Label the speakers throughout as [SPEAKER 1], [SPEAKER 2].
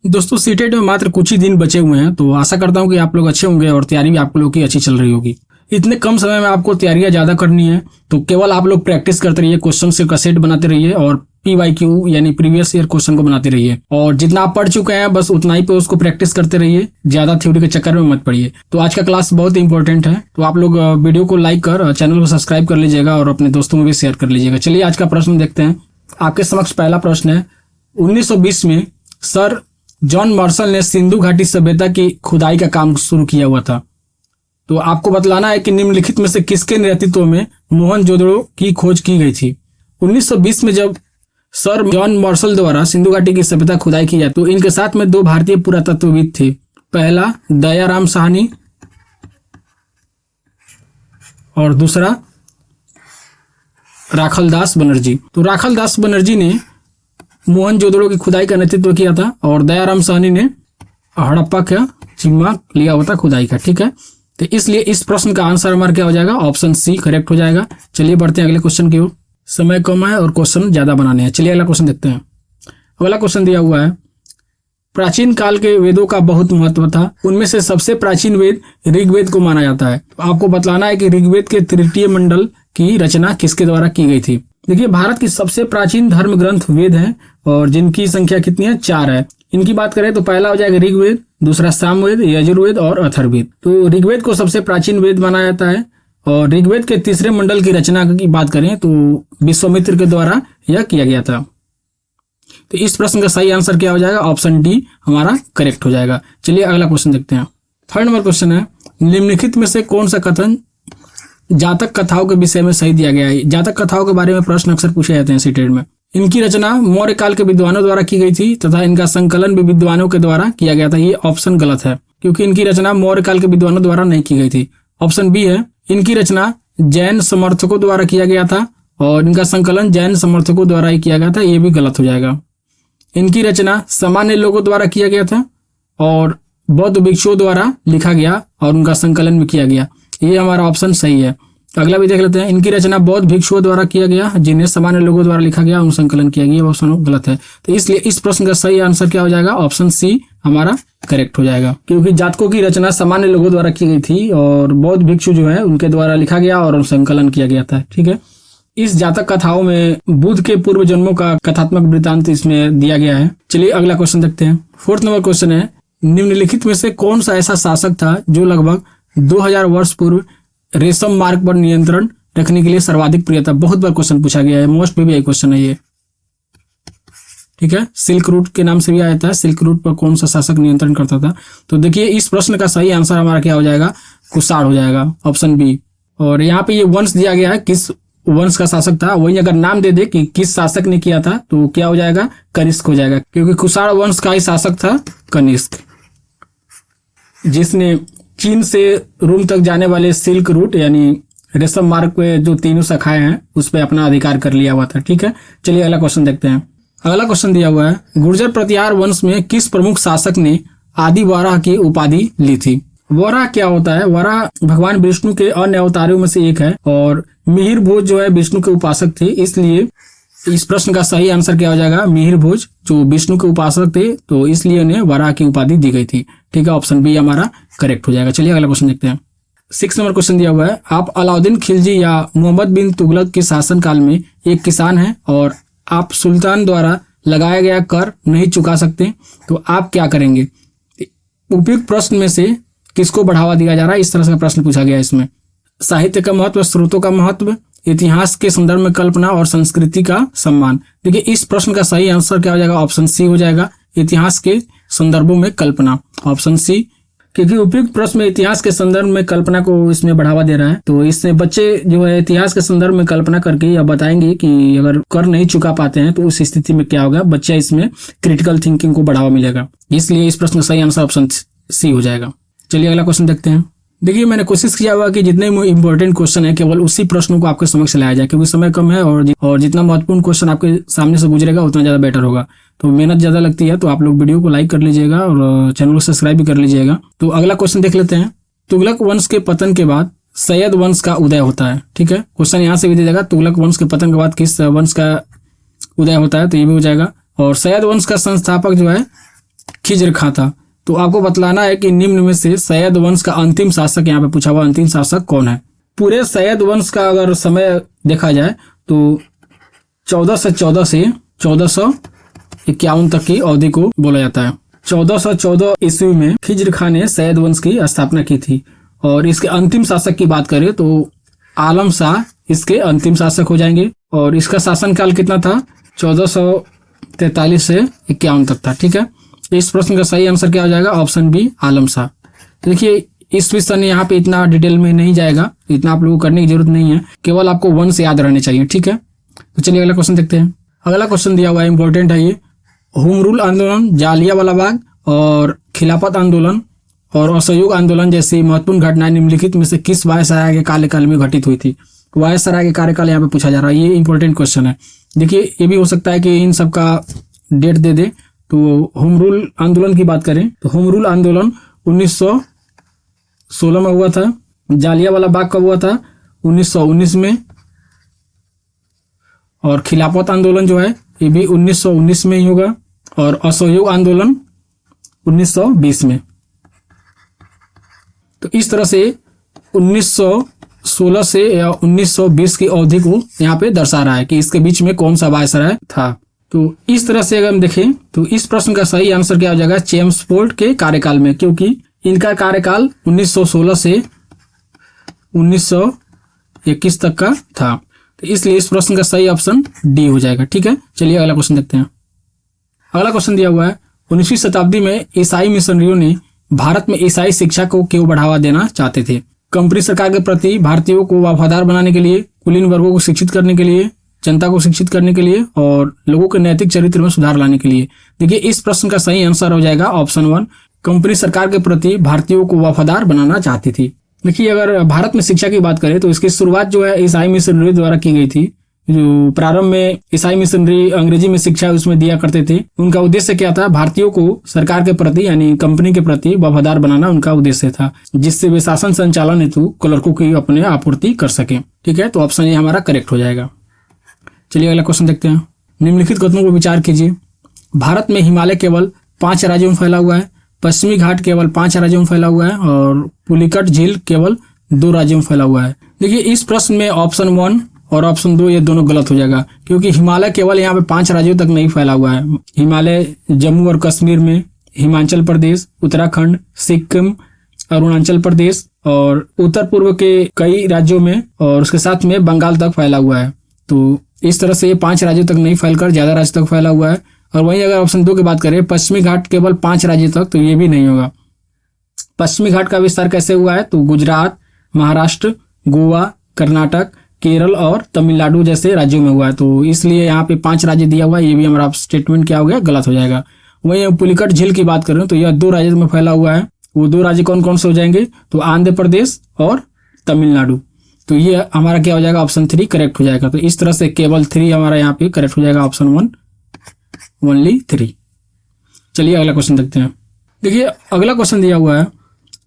[SPEAKER 1] दोस्तों सीटेट में मात्र कुछ ही दिन बचे हुए हैं, तो आशा करता हूं कि आप लोग अच्छे होंगे और तैयारी भी आप लोगों की अच्छी चल रही होगी। इतने कम समय में आपको तैयारियां ज़्यादा करनी है, तो केवल आप लोग प्रैक्टिस करते रहिए, क्वेश्चन से सेट बनाते रहिए और PYQ यानी प्रीवियस ईयर क्वेश्चन को बनाते रहिए। और जितना आप पढ़ चुके हैं बस उतना ही पे उसको प्रैक्टिस करते रहिए, ज़्यादा थ्योरी के चक्कर में मत पड़िए। तो आज का क्लास बहुत इंपॉर्टेंट है, तो आप लोग वीडियो को लाइक कर चैनल को सब्सक्राइब कर लीजिएगा और अपने दोस्तों में भी शेयर कर लीजिएगा। चलिए आज का प्रश्न देखते हैं। आपके समक्ष पहला प्रश्न है, 1920 में सर जॉन मार्शल ने सिंधु घाटी सभ्यता की खुदाई का काम शुरू किया हुआ था। तो आपको बतलाना है कि निम्नलिखित में से किसके नेतृत्व में मोहनजोदड़ो की खोज की गई थी। 1920 में जब सर जॉन मार्शल द्वारा सिंधु घाटी की सभ्यता खुदाई की जाए तो इनके साथ में दो भारतीय पुरातत्वविद थे। पहला दयाराम साहनी और दूसरा राखलदास बनर्जी। तो राखलदास बनर्जी ने मोहनजोदड़ो की खुदाई का नेतृत्व किया था और दयाराम साहनी ने हड़प्पा का जिम्मा लिया हुआ था खुदाई का। ठीक है, तो इसलिए इस प्रश्न का आंसर हमारा क्या हो जाएगा, ऑप्शन सी करेक्ट हो जाएगा। चलिए बढ़ते हैं अगले क्वेश्चन की ओर। समय कम है और क्वेश्चन ज्यादा बनाने हैं। चलिए अगला क्वेश्चन देखते हैं। अगला क्वेश्चन दिया हुआ है, प्राचीन काल के वेदों का बहुत महत्व था, उनमें से सबसे प्राचीन वेद ऋग्वेद को माना जाता है। तो आपको बतलाना है कि ऋग्वेद के तृतीय मंडल की रचना किसके द्वारा की गई थी। देखिए भारत की सबसे प्राचीन धर्म ग्रंथ वेद है और जिनकी संख्या कितनी है, 4 है। इनकी बात करें तो पहला हो जाएगा ऋग्वेद, दूसरा सामवेद, यजुर्वेद और अथर्ववेद। तो ऋग्वेद को सबसे प्राचीन वेद माना जाता है और ऋग्वेद के तीसरे मंडल की रचना की बात करें तो विश्वामित्र के द्वारा यह किया गया था। तो इस प्रश्न का सही आंसर क्या हो जाएगा, ऑप्शन डी हमारा करेक्ट हो जाएगा। चलिए अगला क्वेश्चन देखते हैं। थर्ड नंबर क्वेश्चन है, निम्नलिखित में से कौन सा कथन जातक कथाओं के विषय में सही दिया गया है। जातक कथाओं के बारे में प्रश्न अक्सर पूछे जाते हैं सीटेट में। इनकी रचना मौर्य काल के विद्वानों द्वारा की गई थी तथा इनका संकलन भी विद्वानों के द्वारा किया गया था। ये ऑप्शन गलत है क्योंकि इनकी रचना मौर्य काल के विद्वानों द्वारा नहीं की गई थी। ऑप्शन बी है, इनकी रचना जैन समर्थकों द्वारा किया गया था और इनका संकलन जैन समर्थकों द्वारा ही किया गया था। ये भी गलत हो जाएगा। इनकी रचना सामान्य लोगों द्वारा किया गया था और बौद्ध भिक्षुओं द्वारा लिखा गया और उनका संकलन भी किया गया। ये हमारा ऑप्शन सही है। अगला भी देख लेते हैं। इनकी रचना बौद्ध भिक्षुओं द्वारा किया गया, जिन्हें सामान्य लोगों द्वारा लिखा गया, उन संकलन किया गया। ऑप्शन गलत है। तो इसलिए इस प्रश्न का सही आंसर क्या हो जाएगा, ऑप्शन सी हमारा करेक्ट हो जाएगा। क्योंकि जातकों की रचना सामान्य लोगों द्वारा की गई थी और बौद्ध भिक्षु जो है उनके द्वारा लिखा गया और संकलन किया गया था। ठीक है, इस जातक कथाओं में बुद्ध के पूर्व जन्मों का कथात्मक वृत्तांत इसमें दिया गया है। चलिए अगला क्वेश्चन देखते हैं। फोर्थ नंबर क्वेश्चन है, निम्नलिखित में से कौन सा ऐसा शासक था जो लगभग 2000 वर्ष पूर्व रेशम मार्ग पर नियंत्रण रखने के लिए सर्वाधिक प्रिय था। बहुत बार क्वेश्चन पूछा गया है, मोस्ट PBI क्वेश्चन है ये। ठीक है, सिल्क रूट के नाम से भी आया था। सिल्क रूट पर कौन सा शासक नियंत्रण करता था। तो देखिए इस प्रश्न का सही आंसर हमारा क्या हो जाएगा, कुषाण हो जाएगा, ऑप्शन बी। और यहाँ पे ये वंश दिया गया है, किस वंश का शासक था। वही अगर नाम दे दे कि किस शासक ने किया था तो क्या हो जाएगा, कनिष्क हो जाएगा। क्योंकि कुषाण वंश का ही शासक था कनिष्क, जिसने चीन से रोम तक जाने वाले सिल्क रूट यानी रेशम मार्ग पे जो तीनों शाखाएं हैं उस पे अपना अधिकार कर लिया हुआ था। ठीक है, चलिए अगला क्वेश्चन देखते हैं। अगला क्वेश्चन दिया हुआ है, गुर्जर प्रतिहार वंश में किस प्रमुख शासक ने आदि वराह की उपाधि ली थी। वराह क्या होता है, वराह भगवान विष्णु के अन्य अवतारों में से एक है और मिहिर भोज जो है विष्णु के उपासक थे। इसलिए इस प्रश्न का सही आंसर क्या हो जाएगा, मिहिर भोज जो विष्णु के उपासक थे तो इसलिए उन्हें वराह की उपाधि दी गई थी। ठीक है, ऑप्शन बी हमारा करेक्ट हो जाएगा। चलिए अगला क्वेश्चन देखते हैं। 6 नंबर क्वेश्चन दिया हुआ है, आप अलाउद्दीन खिलजी या मोहम्मद बिन तुगलक के शासनकाल में एक किसान हैं और आप सुल्तान द्वारा लगाया गया कर नहीं चुका सकते, तो आप क्या करेंगे। उपयुक्त प्रश्न में से किसको बढ़ावा दिया जा रहा है, इस तरह से प्रश्न पूछा गया है इसमें। साहित्य का महत्व, स्रोतों का महत्व, इतिहास के संदर्भ में कल्पना और संस्कृति का सम्मान। देखिए इस प्रश्न का सही आंसर क्या हो जाएगा, ऑप्शन सी हो जाएगा, इतिहास के संदर्भों में कल्पना, ऑप्शन सी। क्योंकि उपयुक्त प्रश्न में इतिहास के संदर्भ में कल्पना को इसमें बढ़ावा दे रहा है, तो इससे बच्चे जो है इतिहास के संदर्भ में कल्पना करके या बताएंगे कि अगर कर नहीं चुका पाते हैं तो उस स्थिति में क्या होगा, बच्चा इसमें क्रिटिकल थिंकिंग को बढ़ावा मिलेगा। इसलिए इस प्रश्न का सही आंसर ऑप्शन सी हो जाएगा। चलिए अगला क्वेश्चन देखते हैं। देखिए मैंने कोशिश किया हुआ कि जितने इंपॉर्टेंट क्वेश्चन है केवल उसी प्रश्नों को आपके समक्ष लाया जाए, क्योंकि समय कम है और जितना महत्वपूर्ण क्वेश्चन आपके सामने से गुजरेगा उतना ज़्यादा बेटर होगा। तो मेहनत ज़्यादा लगती है, तो आप लोग वीडियो को लाइक कर लीजिएगा और चैनल को सब्सक्राइब भी कर लीजिएगा। तो अगला क्वेश्चन देख लेते हैं। तुगलक वंश के पतन के बाद सैयद वंश का उदय होता है। ठीक है, क्वेश्चन यहाँ से भी दे देगा, तुगलक वंश के पतन के बाद किस वंश का उदय होता है, तो ये भी हो जाएगा। और सैयद वंश का संस्थापक जो है खिज्र खां था। तो आपको बतलाना है कि निम्न में से सैयद वंश का अंतिम शासक, यहाँ पे पूछा हुआ अंतिम शासक कौन है। पूरे सैयद वंश का अगर समय देखा जाए तो 1414 से 1451 तक की अवधि को बोला जाता है। 1414 ईस्वी में खिज्र खां ने सैयद वंश की स्थापना की थी। और इसके अंतिम शासक की बात करें तो आलम शाह इसके अंतिम शासक हो जाएंगे। और इसका शासनकाल कितना था? 1443 से 51 तक था। ठीक है, इस प्रश्न का सही आंसर क्या हो जाएगा? ऑप्शन बी, आलम शाह। देखिए इस क्वेश्चन यहाँ पे इतना डिटेल में नहीं जाएगा, इतना आप लोगों को करने की जरूरत नहीं है, केवल आपको वंश याद रहने चाहिए। ठीक है, तो चलिए अगला क्वेश्चन देखते हैं। अगला क्वेश्चन दिया हुआ है, इंपॉर्टेंट है ये। होम रूल आंदोलन, जालियांवाला बाग और खिलाफत आंदोलन और असहयोग आंदोलन जैसी महत्वपूर्ण घटनाएं निम्नलिखित में से किस वायसराय के कार्यकाल में घटित हुई थी? वायसराय के कार्यकाल यहाँ पे पूछा जा रहा है, ये इंपॉर्टेंट क्वेश्चन है। देखिए ये भी हो सकता है कि इन सब का डेट दे दे। तो होम रूल आंदोलन की बात करें तो होम रूल आंदोलन 1916 में हुआ था। जालियांवाला बाग कब हुआ था? 1919 में। और खिलाफत आंदोलन जो है ये भी 1919 में ही होगा। और असहयोग आंदोलन 1920 में। तो इस तरह से 1916 से या 1920 की अवधि को यहाँ पे दर्शा रहा है कि इसके बीच में कौन सा वायसराय था। तो इस तरह से अगर हम देखें तो इस प्रश्न का सही आंसर क्या हो जाएगा? चेम्सफोर्ड के कार्यकाल में, क्योंकि इनका कार्यकाल 1916 से 1921 तक का था। तो इसलिए इस प्रश्न का सही ऑप्शन डी हो जाएगा। ठीक है, चलिए अगला क्वेश्चन देखते हैं। अगला क्वेश्चन दिया हुआ है, 19वीं शताब्दी में ईसाई मिशनरियों ने भारत में ईसाई शिक्षा को क्यों बढ़ावा देना चाहते थे? कंपनी सरकार के प्रति भारतीयों को वफादार बनाने के लिए, कुलीन वर्गों को शिक्षित करने के लिए, जनता को शिक्षित करने के लिए और लोगों के नैतिक चरित्र में सुधार लाने के लिए। देखिए इस प्रश्न का सही आंसर हो जाएगा ऑप्शन 1, कंपनी सरकार के प्रति भारतीयों को वफादार बनाना चाहती थी। देखिए अगर भारत में शिक्षा की बात करें तो इसकी शुरुआत जो है ईसाई मिशनरी द्वारा की गई थी। जो प्रारंभ में ईसाई मिशनरी अंग्रेजी में शिक्षा उसमें दिया करते थे। उनका उद्देश्य क्या था? भारतीयों को सरकार के प्रति यानी कंपनी के प्रति वफादार बनाना उनका उद्देश्य था, जिससे वे शासन संचालन हेतु क्लर्कों की अपने आपूर्ति कर सके। ठीक है, तो ऑप्शन ए हमारा करेक्ट हो जाएगा। चलिए अगला क्वेश्चन देखते हैं। निम्नलिखित कथनों को विचार कीजिए। भारत में हिमालय केवल 5 राज्यों में फैला हुआ है, पश्चिमी घाट केवल 5 राज्यों में फैला हुआ है और पुलिकट झील केवल 2 राज्यों में फैला हुआ है। देखिए इस प्रश्न में ऑप्शन 1 और ऑप्शन 2 ये दोनों गलत हो जाएगा, क्योंकि हिमालय केवल यहाँ पे 5 राज्यों तक नहीं फैला हुआ है। हिमालय जम्मू और कश्मीर में, हिमाचल प्रदेश, उत्तराखंड, सिक्किम, अरुणाचल प्रदेश और उत्तर पूर्व के कई राज्यों में और उसके साथ में बंगाल तक फैला हुआ है। तो इस तरह से ये 5 राज्यों तक नहीं फैलकर ज्यादा राज्यों तक फैला हुआ है। और वहीं अगर ऑप्शन 2 की बात करें, पश्चिमी घाट केवल 5 राज्यों तक, तो ये भी नहीं होगा। पश्चिमी घाट का विस्तार कैसे हुआ है? तो गुजरात, महाराष्ट्र, गोवा, कर्नाटक, केरल और तमिलनाडु जैसे राज्यों में हुआ है। तो इसलिए यहाँ पे 5 राज्य दिया हुआ है, ये भी हमारा स्टेटमेंट क्या हो गया? गलत हो जाएगा। वहीं पुलिकट झील की बात करें तो यह 2 राज्यों में फैला हुआ है। वो 2 राज्य कौन कौन से हो जाएंगे? तो आंध्र प्रदेश और तमिलनाडु। तो ये हमारा क्या हो जाएगा? ऑप्शन 3 करेक्ट हो जाएगा। तो इस तरह से केवल 3 हमारा यहाँ पे करेक्ट हो जाएगा, ऑप्शन 1 ओनली 3। चलिए अगला क्वेश्चन देखते हैं। देखिए अगला क्वेश्चन दिया हुआ है,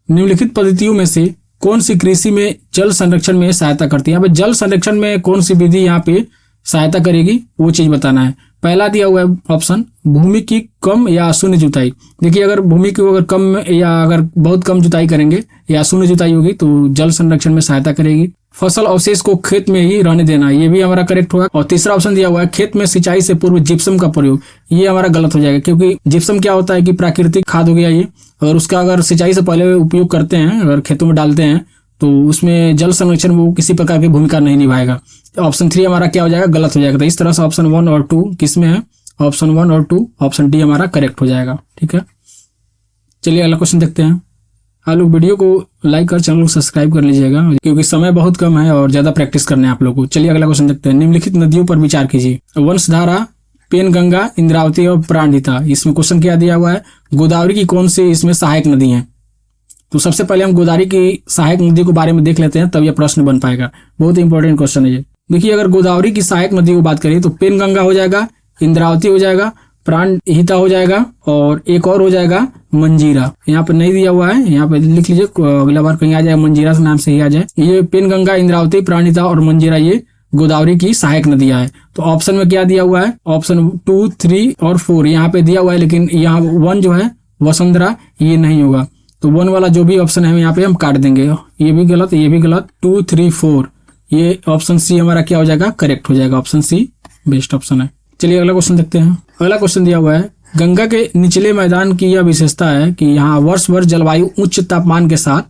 [SPEAKER 1] निम्नलिखित पद्धतियों में से कौन सी कृषि में जल संरक्षण में सहायता करती है? यहाँ पे जल संरक्षण में कौन सी विधि यहाँ पे सहायता करेगी वो चीज बताना है। पहला दिया हुआ है ऑप्शन, भूमि की कम या शून्य जुताई। देखिए अगर भूमि की अगर कम या अगर बहुत कम जुताई करेंगे या शून्य जुताई होगी तो जल संरक्षण में सहायता करेगी। फसल अवशेष को खेत में ही रहने देना, ये भी हमारा करेक्ट होगा। और तीसरा ऑप्शन दिया हुआ है, खेत में सिंचाई से पूर्व जिप्सम का प्रयोग, ये हमारा गलत हो जाएगा, क्योंकि जिप्सम क्या होता है कि प्राकृतिक खाद हो गया ये, और उसका अगर सिंचाई से पहले उपयोग करते हैं, अगर खेतों में डालते हैं तो उसमें जल संरक्षण वो किसी प्रकार की भूमिका नहीं निभाएगा। ऑप्शन 3 हमारा क्या हो जाएगा? गलत हो जाएगा। तो इस तरह से ऑप्शन 1 और 2 किसमें है? ऑप्शन 1 और 2, ऑप्शन डी हमारा करेक्ट हो जाएगा। ठीक है, चलिए अगला क्वेश्चन देखते हैं। आप लोग वीडियो को लाइक कर चैनल को सब्सक्राइब कर लीजिएगा, क्योंकि समय बहुत कम है और ज्यादा प्रैक्टिस करने हैं आप लोग को। चलिए अगला क्वेश्चन देखते हैं। निम्नलिखित नदियों पर विचार कीजिए। वंशधारा, पेनगंगा, इंद्रावती और प्राणहिता। इसमें क्वेश्चन क्या दिया हुआ है? गोदावरी की कौन सी इसमें सहायक नदी है? तो सबसे पहले हम गोदावरी की सहायक नदी के बारे में देख लेते हैं, तब यह प्रश्न बन पाएगा। बहुत इंपॉर्टेंट क्वेश्चन है ये। देखिए अगर गोदावरी की सहायक नदी की बात करें तो पेनगंगा हो जाएगा, इंद्रावती हो जाएगा, प्राणहिता हो जाएगा और एक और हो जाएगा मंजीरा। यहाँ पे नहीं दिया हुआ है, यहाँ पे लिख लीजिए, अगला बार कहीं आ जाए मंजीरा से नाम से ही आ जाए। ये पेनगंगा, इंद्रावती, प्राणहिता और मंजीरा ये गोदावरी की सहायक नदियां है। तो ऑप्शन में क्या दिया हुआ है, ऑप्शन 2, 3 और 4 यहाँ पे दिया हुआ है, लेकिन यहाँ 1 जो है वसुंधरा, ये नहीं होगा। तो 1 वाला जो भी ऑप्शन है यहाँ पे हम काट देंगे, ये भी गलत, ये भी गलत। 2, 3, 4 ये ऑप्शन सी हमारा क्या हो जाएगा, करेक्ट हो जाएगा। ऑप्शन सी बेस्ट ऑप्शन है। चलिए अगला क्वेश्चन देखते हैं। अगला क्वेश्चन दिया हुआ है, गंगा के निचले मैदान की यह विशेषता है कि यहाँ वर्ष भर जलवायु उच्च तापमान के साथ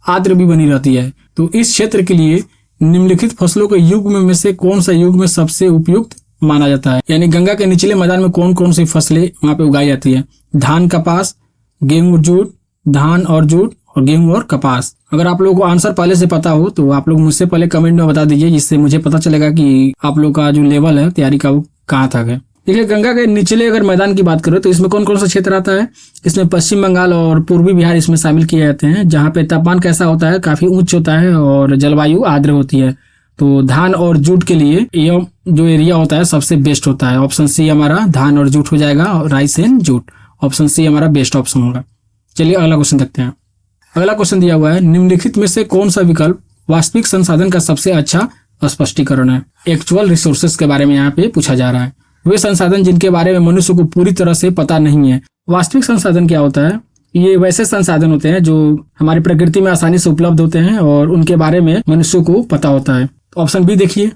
[SPEAKER 1] आर्द्र भी बनी रहती है। तो इस क्षेत्र के लिए निम्नलिखित फसलों के युग्म में से कौन सा युग्म सबसे उपयुक्त माना जाता है। यानी गंगा के निचले मैदान में कौन कौन सी फसलें वहां पे उगाई जाती है। धान, कपास, गेहूं, जूट, धान और जूट, और गेहूं और कपास। अगर आप लोगों को आंसर पहले से पता हो तो आप लोग मुझसे पहले कमेंट में बता दीजिए, जिससे मुझे पता चलेगा कि आप लोग का जो लेवल है तैयारी का वो कहाँ तक है। देखिए गंगा के निचले अगर मैदान की बात करें तो इसमें कौन कौन सा क्षेत्र आता है। इसमें पश्चिम बंगाल और पूर्वी बिहार इसमें शामिल किए जाते हैं, जहाँ पे तापमान कैसा होता है, काफी उच्च होता है और जलवायु आर्द्र होती है। तो धान और जूट के लिए यह जो एरिया होता है सबसे बेस्ट होता है। ऑप्शन सी हमारा धान और जूट हो जाएगा, और rice and jute, option C हमारा बेस्ट ऑप्शन होगा। चलिए अगला क्वेश्चन देखते हैं। अगला क्वेश्चन दिया हुआ है, निम्नलिखित में से कौन सा विकल्प वास्तविक संसाधन का सबसे अच्छा स्पष्टीकरण है। एक्चुअल रिसोर्सेज के बारे में यहाँ पे पूछा जा रहा है, वे संसाधन जिनके बारे में मनुष्य को पूरी तरह से पता नहीं है। वास्तविक संसाधन क्या होता है, ये वैसे संसाधन होते हैं जो हमारी प्रकृति में आसानी से उपलब्ध होते हैं और उनके बारे में मनुष्य को पता होता है। ऑप्शन बी देखिए,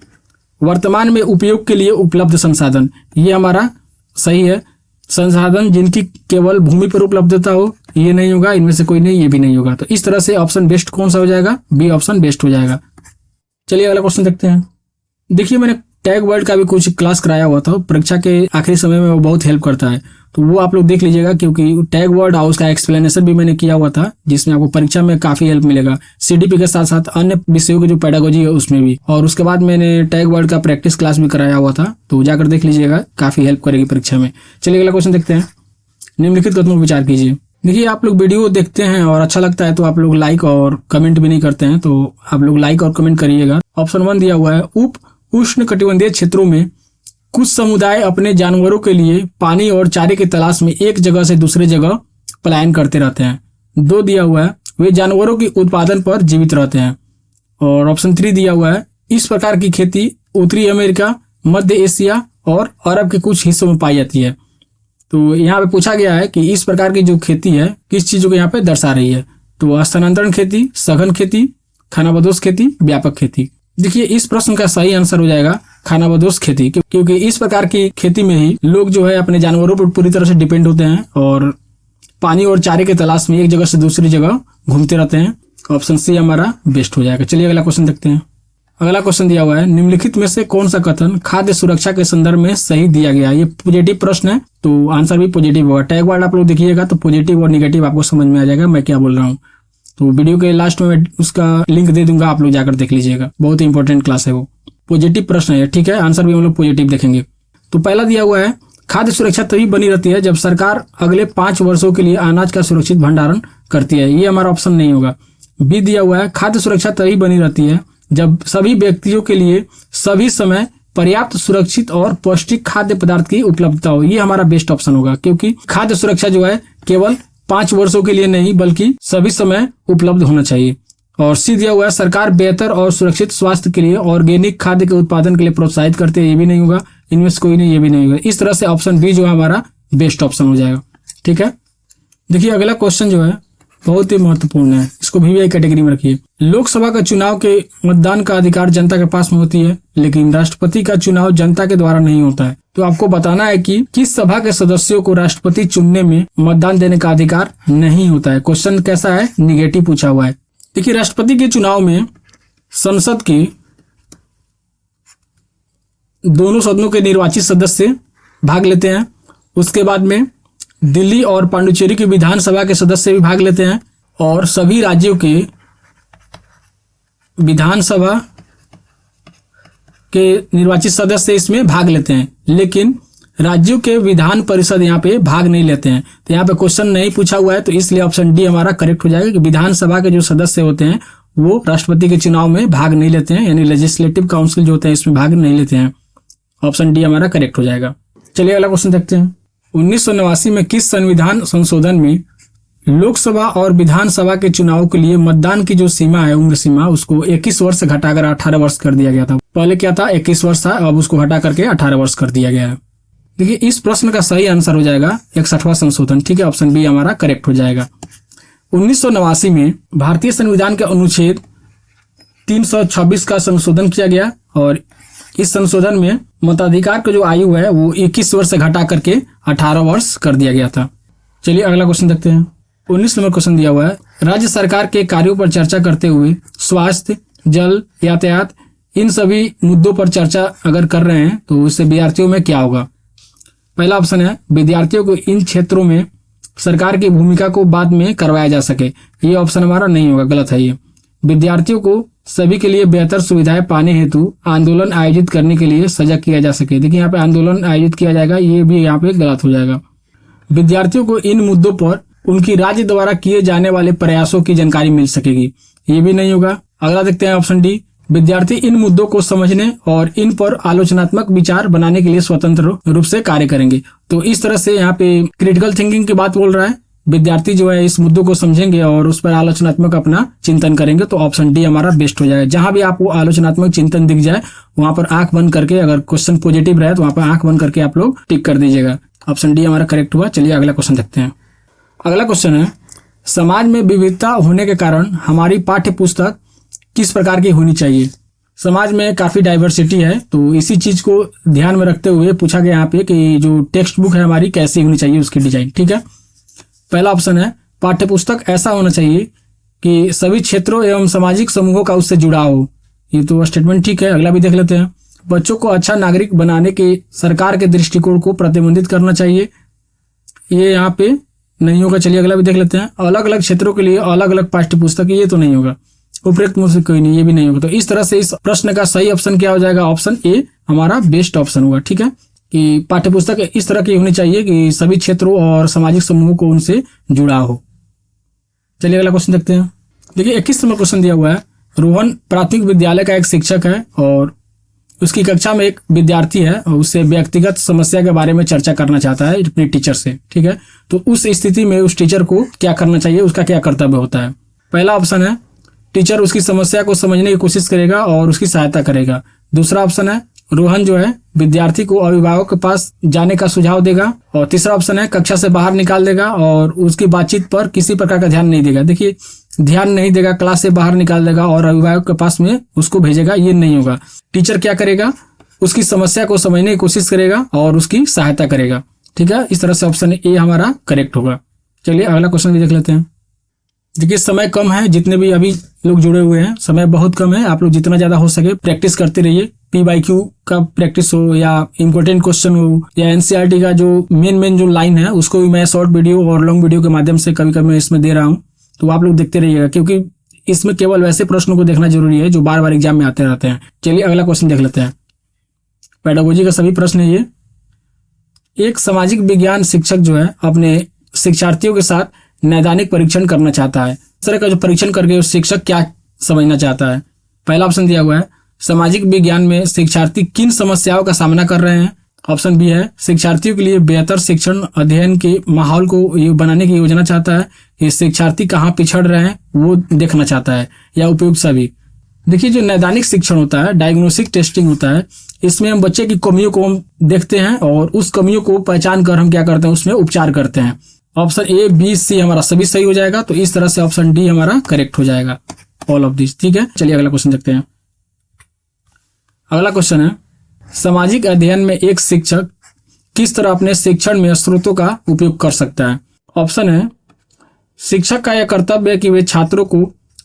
[SPEAKER 1] वर्तमान में उपयोग के लिए उपलब्ध संसाधन, ये हमारा सही है। संसाधन जिनकी केवल भूमि पर उपलब्धता हो, ये नहीं होगा, इनमें से कोई नहीं, ये भी नहीं होगा। तो इस तरह से ऑप्शन बेस्ट कौन सा हो जाएगा, बी ऑप्शन बेस्ट हो जाएगा। चलिए अगला क्वेश्चन देखते हैं। देखिए मैंने टैग वर्ड का भी कुछ क्लास कराया हुआ था, परीक्षा के आखिरी समय में वो बहुत हेल्प करता है, तो वो आप लोग देख लीजिएगा, क्योंकि टैग वर्ड और उसका एक्सप्लेनेशन भी मैंने किया हुआ था, जिसमें आपको परीक्षा में काफी हेल्प मिलेगा। सीडीपी के साथ साथ अन्य विषयों की जो पेडागोजी है उसमें भी, और उसके बाद मैंने टैग वर्ड का प्रैक्टिस क्लास भी कराया हुआ था, तो जाकर देख लीजिएगा, काफी हेल्प करेगी परीक्षा में। चलिए अगला क्वेश्चन देखते हैं। निम्नलिखित कथनों पर विचार कीजिए। देखिए आप लोग वीडियो देखते हैं और अच्छा लगता है तो आप लोग लाइक और कमेंट भी नहीं करते हैं, तो आप लोग लाइक और कमेंट करिएगा। ऑप्शन 1 दिया हुआ है, उप उष्ण कटिबंधीय क्षेत्रों में कुछ समुदाय अपने जानवरों के लिए पानी और चारे की तलाश में एक जगह से दूसरे जगह पलायन करते रहते हैं। 2 दिया हुआ है, वे जानवरों के उत्पादन पर जीवित रहते हैं। और ऑप्शन 3 दिया हुआ है, इस प्रकार की खेती उत्तरी अमेरिका, मध्य एशिया और अरब के कुछ हिस्सों में पाई जाती है। तो यहाँ पे पूछा गया है कि इस प्रकार की जो खेती है किस चीजों को यहाँ पे दर्शा रही है। तो स्थानांतरण खेती, सघन खेती, खानाबदोश खेती, व्यापक खेती। देखिए इस प्रश्न का सही आंसर हो जाएगा खानाबदोश खेती, क्योंकि इस प्रकार की खेती में ही लोग जो है अपने जानवरों पर पूरी तरह से डिपेंड होते हैं और पानी और चारे की तलाश में एक जगह से दूसरी जगह घूमते रहते हैं। ऑप्शन सी हमारा बेस्ट हो जाएगा। चलिए अगला क्वेश्चन देखते हैं। अगला क्वेश्चन दिया हुआ है, निम्नलिखित में से कौन सा कथन खाद्य सुरक्षा के संदर्भ में सही दिया गया। ये पॉजिटिव प्रश्न है तो आंसर भी पॉजिटिव होगा। टैग वर्ड आप लोग देखिएगा तो पॉजिटिव और निगेटिव आपको समझ में आ जाएगा मैं क्या बोल रहा हूँ। तो वीडियो के लास्ट में उसका लिंक दे दूंगा, आप लोग जाकर देख लीजिएगा, बहुत ही इंपॉर्टेंट क्लास है वो। पॉजिटिव प्रश्न है, ठीक है, आंसर भी हम लोग पॉजिटिव देखेंगे। तो पहला दिया हुआ है, खाद्य सुरक्षा तभी बनी रहती है जब सरकार अगले 5 वर्षों के लिए अनाज का सुरक्षित भंडारण करती है। ये हमारा ऑप्शन नहीं होगा। बी दिया हुआ है, खाद्य सुरक्षा तभी बनी रहती है जब सभी व्यक्तियों के लिए सभी समय पर्याप्त सुरक्षित और पौष्टिक खाद्य पदार्थ की उपलब्धता हो। ये हमारा बेस्ट ऑप्शन होगा, क्योंकि खाद्य सुरक्षा जो है केवल 5 वर्षों के लिए नहीं बल्कि सभी समय उपलब्ध होना चाहिए। और सी दिया हुआ है, सरकार बेहतर और सुरक्षित स्वास्थ्य के लिए ऑर्गेनिक खाद्य के उत्पादन के लिए प्रोत्साहित करते हैं। ये भी नहीं होगा, इनमें से कोई नहीं, ये भी नहीं होगा। इस तरह से ऑप्शन बी जो है हमारा बेस्ट ऑप्शन हो जाएगा। ठीक है, देखिए अगला क्वेश्चन जो है बहुत ही महत्वपूर्ण है, इसको भी कैटेगरी में रखिए। लोकसभा का चुनाव के मतदान का अधिकार जनता के पास में होती है, लेकिन राष्ट्रपति का चुनाव जनता के द्वारा नहीं होता है। तो आपको बताना है कि किस सभा के सदस्यों को राष्ट्रपति चुनने में मतदान देने का अधिकार नहीं होता है। क्वेश्चन कैसा है, निगेटिव पूछा हुआ है। देखिए राष्ट्रपति के चुनाव में संसद के दोनों सदनों के निर्वाचित सदस्य भाग लेते हैं। उसके बाद में दिल्ली और पांडुचेरी की विधानसभा के सदस्य भी भाग लेते हैं और सभी राज्यों के विधानसभा के निर्वाचित सदस्य इसमें भाग लेते हैं, लेकिन राज्यों के विधान परिषद यहाँ पे भाग नहीं लेते हैं। तो यहाँ पे क्वेश्चन नहीं पूछा हुआ है, तो इसलिए ऑप्शन डी हमारा करेक्ट हो जाएगा कि विधानसभा के जो सदस्य होते हैं वो राष्ट्रपति के चुनाव में भाग नहीं लेते हैं, यानी लेजिस्लेटिव काउंसिल जो होते हैं इसमें भाग नहीं लेते हैं। ऑप्शन डी हमारा करेक्ट हो जाएगा। चलिए अगला क्वेश्चन देखते हैं। 1989 में किस संविधान संशोधन में लोकसभा और विधानसभा के चुनाव के लिए मतदान की जो सीमा है, उम्र सीमा, उसको 21 वर्ष से घटाकर 18 वर्ष कर दिया गया था। पहले क्या था, 21 वर्ष था, अब उसको हटा करके 18 वर्ष कर दिया गया है। देखिए इस प्रश्न का सही आंसर हो जाएगा 61वां संशोधन। ठीक है, ऑप्शन बी हमारा करेक्ट हो जाएगा। 1989 में भारतीय संविधान के अनुच्छेद 326 का संशोधन किया गया और इस संशोधन में मताधिकार का जो आयु है वो 21 वर्ष से घटा करके 18 वर्ष कर दिया गया था। चलिए अगला क्वेश्चन देखते हैं। 19 नंबर क्वेश्चन दिया हुआ है, राज्य सरकार के कार्यों पर चर्चा करते हुए स्वास्थ्य, जल, यातायात, इन सभी मुद्दों पर चर्चा अगर कर रहे हैं तो इससे विद्यार्थियों में क्या होगा। पहला ऑप्शन है, विद्यार्थियों को इन क्षेत्रों में सरकार की भूमिका को बाद में करवाया जा सके। ये ऑप्शन हमारा नहीं होगा, गलत है ये। विद्यार्थियों को सभी के लिए बेहतर सुविधाएं पाने हेतु आंदोलन आयोजित करने के लिए सजग किया जा सके। देखिए यहाँ पे आंदोलन आयोजित किया जाएगा, ये भी यहाँ पे गलत हो जाएगा। विद्यार्थियों को इन मुद्दों पर उनकी राज्य द्वारा किए जाने वाले प्रयासों की जानकारी मिल सकेगी। ये भी नहीं होगा। अगला देखते हैं ऑप्शन डी, विद्यार्थी इन मुद्दों को समझने और इन पर आलोचनात्मक विचार बनाने के लिए स्वतंत्र रूप से कार्य करेंगे। तो इस तरह से यहाँ पे क्रिटिकल थिंकिंग की बात बोल रहा है। विद्यार्थी जो है इस मुद्दों को समझेंगे और उस पर आलोचनात्मक अपना चिंतन करेंगे। तो ऑप्शन डी हमारा बेस्ट हो जाएगा। जहां भी आपको आलोचनात्मक चिंतन दिख जाए वहां पर आंख बंद करके, अगर क्वेश्चन पॉजिटिव रहे तो वहां पर आंख बंद करके आप लोग टिक कर दीजिएगा। ऑप्शन डी हमारा करेक्ट हुआ। चलिए अगला क्वेश्चन देखते हैं। अगला क्वेश्चन है, समाज में विविधता होने के कारण हमारी पाठ्य पुस्तक किस प्रकार की होनी चाहिए। समाज में काफी डाइवर्सिटी है, तो इसी चीज को ध्यान में रखते हुए पूछा गया यहाँ पे कि जो टेक्स्ट बुक है हमारी कैसी होनी चाहिए, उसकी डिजाइन। ठीक है, पहला ऑप्शन है, पाठ्य पुस्तक ऐसा होना चाहिए कि सभी क्षेत्रों एवं सामाजिक समूहों का उससे जुड़ाव हो। ये तो स्टेटमेंट ठीक है। अगला भी देख लेते हैं, बच्चों को अच्छा नागरिक बनाने के सरकार के दृष्टिकोण को प्रतिबंधित करना चाहिए। ये यहाँ पे नहीं होगा। चलिए अगला भी देख लेते हैं, अलग अलग क्षेत्रों के लिए अलग अलग पाठ्य पुस्तक, ये तो नहीं होगा। उपयुक्त में से कोई नहीं, ये भी नहीं होगा। तो इस तरह से इस प्रश्न का सही ऑप्शन क्या हो जाएगा, ऑप्शन ए हमारा बेस्ट ऑप्शन होगा। ठीक है, कि पाठ्य पुस्तक इस तरह की होनी चाहिए कि सभी क्षेत्रों और सामाजिक समूहों को उनसे जुड़ा हो। चलिए अगला क्वेश्चन देखते हैं। देखिए 21 नंबर क्वेश्चन दिया हुआ है, रोहन प्राथमिक विद्यालय का एक शिक्षक है और उसकी कक्षा में एक विद्यार्थी है और उससे व्यक्तिगत समस्या के बारे में चर्चा करना चाहता है अपने टीचर से। ठीक है, तो उस स्थिति में उस टीचर को क्या करना चाहिए, उसका क्या कर्तव्य होता है। पहला ऑप्शन है, टीचर उसकी समस्या को समझने की कोशिश करेगा और उसकी सहायता करेगा। दूसरा ऑप्शन है, रोहन जो है विद्यार्थी को अभिभावक के पास जाने का सुझाव देगा। और तीसरा ऑप्शन है, कक्षा से बाहर निकाल देगा और उसकी बातचीत पर किसी प्रकार का ध्यान नहीं देगा। देखिए ध्यान नहीं देगा, क्लास से बाहर निकाल देगा और अभिभावक के पास में उसको भेजेगा, ये नहीं होगा। टीचर क्या करेगा, उसकी समस्या को समझने की कोशिश करेगा और उसकी सहायता करेगा। ठीक है, इस तरह से ऑप्शन ए हमारा करेक्ट होगा। चलिए अगला क्वेश्चन भी देख लेते हैं। देखिए समय कम है, जितने भी अभी लोग जुड़े हुए हैं समय बहुत कम है। आप लोग जितना ज्यादा हो सके प्रैक्टिस करते रहिए। PYQ का प्रैक्टिस हो या इम्पोर्टेंट क्वेश्चन हो या NCERT का जो मेन जो लाइन है उसको भी मैं शॉर्ट वीडियो और लॉन्ग वीडियो के माध्यम से कभी कभी मैं इसमें दे रहा हूँ, तो आप लोग देखते रहिएगा, क्योंकि इसमें केवल वैसे प्रश्नों को देखना जरूरी है जो बार बार एग्जाम में आते रहते हैं। चलिए अगला क्वेश्चन देख लेते हैं। पेडागोजी का सभी प्रश्न है ये। एक सामाजिक विज्ञान शिक्षक जो है अपने शिक्षार्थियों के साथ नैदानिक परीक्षण करना चाहता है। इस तरह का जो परीक्षण करके उस शिक्षक क्या समझना चाहता है। पहला ऑप्शन दिया हुआ है, सामाजिक विज्ञान में शिक्षार्थी किन समस्याओं का सामना कर रहे हैं। ऑप्शन बी है, शिक्षार्थियों के लिए बेहतर शिक्षण अध्ययन के माहौल को बनाने की योजना चाहता है। ये शिक्षार्थी कहाँ पिछड़ रहे हैं वो देखना चाहता है, या उपयुक्त सभी। देखिए जो नैदानिक शिक्षण होता है, डायग्नोस्टिक टेस्टिंग होता है, इसमें हम बच्चे की कमियों को हम देखते हैं और उस कमियों को पहचान कर हम क्या करते हैं, उसमें उपचार करते हैं। ऑप्शन ए, बी, सी हमारा सभी सही हो जाएगा। तो इस तरह से ऑप्शन डी हमारा करेक्ट हो जाएगा, ऑल ऑफ दिस। ठीक है, चलिए अगला क्वेश्चन देखते हैं। अगला क्वेश्चन है, सामाजिक अध्ययन में एक शिक्षक किस तरह अपने शिक्षण में स्रोतों का उपयोग कर सकता है। ऑप्शन है, शिक्षक का यह कर्तव्य है कि वे छात्रों को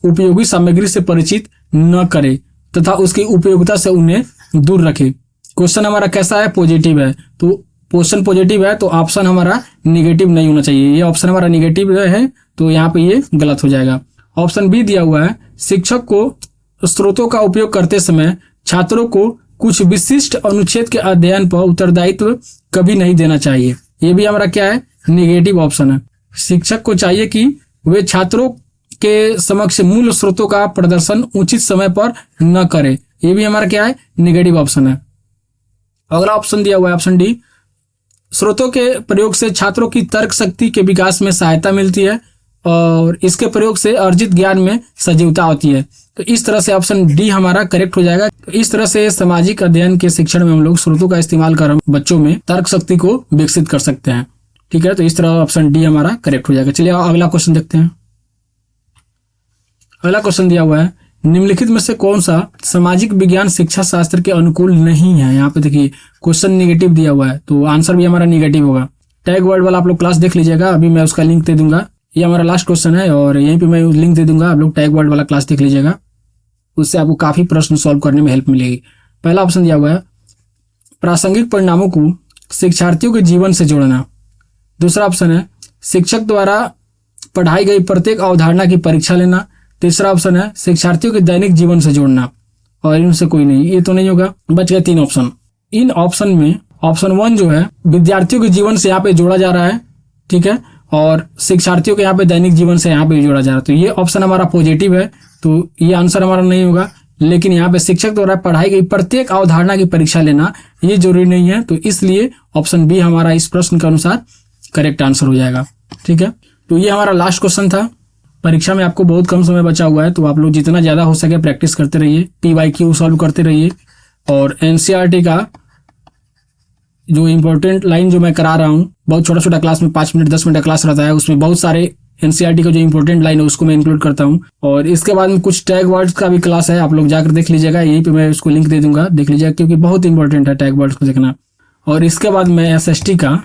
[SPEAKER 1] उपयोगी सामग्री से परिचित न करे तथा उसकी उपयोगिता से उन्हें दूर रखे। क्वेश्चन हमारा कैसा है, पॉजिटिव है। तो क्वेश्चन पॉजिटिव है तो ऑप्शन हमारा निगेटिव नहीं होना चाहिए। ये ऑप्शन हमारा निगेटिव है तो यहाँ पे ये गलत हो जाएगा। ऑप्शन बी दिया हुआ है, शिक्षक को स्रोतों का उपयोग करते समय छात्रों को कुछ विशिष्ट अनुच्छेद के अध्ययन पर उत्तरदायित्व कभी नहीं देना चाहिए। ये भी हमारा क्या है, निगेटिव ऑप्शन है। शिक्षक को चाहिए कि वे छात्रों के समक्ष मूल स्रोतों का प्रदर्शन उचित समय पर न करे। ये भी हमारा क्या है, निगेटिव ऑप्शन है। अगला ऑप्शन दिया हुआ है ऑप्शन डी, स्रोतों के प्रयोग से छात्रों की तर्क शक्ति के विकास में सहायता मिलती है। और इसके प्रयोग से अर्जित ज्ञान में सजीवता होती है। तो इस तरह से ऑप्शन डी हमारा करेक्ट हो जाएगा। तो इस तरह से सामाजिक अध्ययन के शिक्षण में हम लोग स्रोतों का इस्तेमाल कर बच्चों में तर्क शक्ति को विकसित कर सकते हैं। ठीक है, तो इस तरह ऑप्शन डी हमारा करेक्ट हो जाएगा। चलिए अगला क्वेश्चन देखते हैं। अगला क्वेश्चन दिया हुआ है, निम्नलिखित में से कौन सा सामाजिक विज्ञान शिक्षा शास्त्र के अनुकूल नहीं है। यहाँ पे देखिए क्वेश्चन निगेटिव दिया हुआ है, तो आंसर भी हमारा निगेटिव होगा। टैग वर्ड वाला आप लोग क्लास देख लीजिएगा, अभी मैं उसका लिंक दे दूंगा। ये हमारा लास्ट क्वेश्चन है और यहीं पे मैं लिंक दे दूंगा, आप लोग टैग वर्ड वाला क्लास देख लीजिएगा, उससे आपको काफी प्रश्न सॉल्व करने में हेल्प मिलेगी। पहला ऑप्शन दिया हुआ है, प्रासंगिक परिणामों को शिक्षार्थियों के जीवन से जोड़ना। दूसरा ऑप्शन है, शिक्षक द्वारा पढ़ाई गई प्रत्येक अवधारणा की परीक्षा लेना। तीसरा ऑप्शन है, शिक्षार्थियों के दैनिक जीवन से जोड़ना। और इनसे कोई नहीं, ये तो नहीं होगा, बच गए 3 ऑप्शन। इन ऑप्शन में ऑप्शन 1 जो है विद्यार्थियों के जीवन से यहाँ पे जोड़ा जा रहा है, ठीक है, और शिक्षार्थियों के यहाँ पे दैनिक जीवन से यहाँ पे जोड़ा जा रहा है। तो ये ऑप्शन हमारा पॉजिटिव है, तो ये आंसर हमारा नहीं होगा। लेकिन यहाँ पे शिक्षक द्वारा पढ़ाई गई प्रत्येक अवधारणा की परीक्षा लेना ये जरूरी नहीं है, तो इसलिए ऑप्शन बी हमारा इस प्रश्न के अनुसार करेक्ट आंसर हो जाएगा। ठीक है, तो ये हमारा लास्ट क्वेश्चन था। परीक्षा में आपको बहुत कम समय बचा हुआ है, तो आप लोग जितना ज्यादा हो सके प्रैक्टिस करते रहिए, PYQ सॉल्व करते रहिए, और NCERT का जो इम्पोर्टेंट लाइन जो मैं करा रहा हूँ, बहुत छोटा छोटा क्लास में 5 मिनट 10 मिनट का क्लास रहता है, उसमें बहुत सारे NCERT का जो इम्पोर्टेंट लाइन है उसको मैं इंक्लूड करता हूँ। और इसके बाद में कुछ टैग वर्ड्स का भी क्लास है, आप लोग जाकर देख लीजिएगा, यहीं पे मैं उसको लिंक दे दूंगा, देख लीजिएगा, क्योंकि बहुत इंपॉर्टेंट है टैग वर्ड्स को देखना। और इसके बाद मैं SST का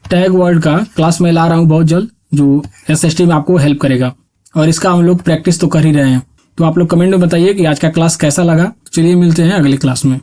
[SPEAKER 1] टैग वर्ड का क्लास में ला रहा हूँ बहुत जल्द, जो SST में आपको हेल्प करेगा, और इसका हम लोग प्रैक्टिस तो कर ही रहे हैं। तो आप लोग कमेंट में बताइए कि आज का क्लास कैसा लगा। चलिए मिलते हैं अगली क्लास में।